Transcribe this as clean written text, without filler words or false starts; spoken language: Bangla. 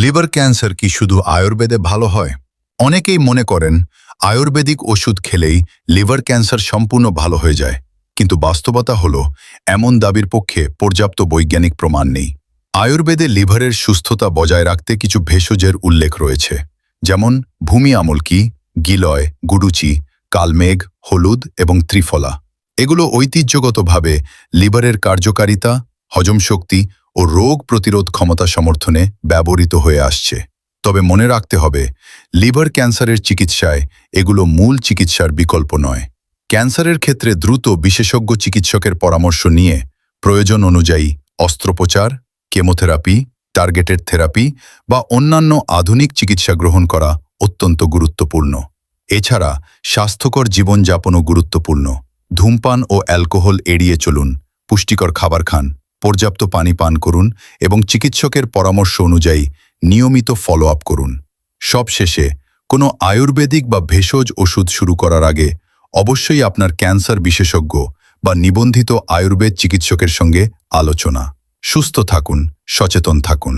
লিভার ক্যান্সার কি শুধু আয়ুর্বেদে ভালো হয়? অনেকেই মনে করেন আয়ুর্বেদিক ওষুধ খেলেই লিভার ক্যান্সার সম্পূর্ণ ভালো হয়ে যায়, কিন্তু বাস্তবতা হলো এমন দাবির পক্ষে পর্যাপ্ত বৈজ্ঞানিক প্রমাণ নেই। আয়ুর্বেদে লিভারের সুস্থতা বজায় রাখতে কিছু ভেষজের উল্লেখ রয়েছে, যেমন ভূমি আমলকি, গিলয়, গুডুচি, কালমেঘ, হলুদ এবং ত্রিফলা। এগুলো ঐতিহ্যগতভাবে লিভারের কার্যকারিতা, হজম শক্তি ও রোগ প্রতিরোধ ক্ষমতা সমর্থনে ব্যবহৃত হয়ে আসছে। তবে মনে রাখতে হবে, লিভার ক্যান্সারের চিকিৎসায় এগুলো মূল চিকিৎসার বিকল্প নয়। ক্যান্সারের ক্ষেত্রে দ্রুত বিশেষজ্ঞ চিকিৎসকের পরামর্শ নিয়ে প্রয়োজন অনুযায়ী অস্ত্রোপচার, কেমোথেরাপি, টার্গেটেড থেরাপি বা অন্যান্য আধুনিক চিকিৎসা গ্রহণ করা অত্যন্ত গুরুত্বপূর্ণ। এছাড়া স্বাস্থ্যকর জীবনযাপনও গুরুত্বপূর্ণ। ধূমপান ও অ্যালকোহল এড়িয়ে চলুন, পুষ্টিকর খাবার খান, পর্যাপ্ত পানি পান করুন এবং চিকিৎসকের পরামর্শ অনুযায়ী নিয়মিত ফলো আপ করুন। সবশেষে, কোনো আয়ুর্বেদিক বা ভেষজ ওষুধ শুরু করার আগে অবশ্যই আপনার ক্যান্সার বিশেষজ্ঞ বা নিবন্ধিত আয়ুর্বেদ চিকিৎসকের সঙ্গে আলোচনা। সুস্থ থাকুন, সচেতন থাকুন।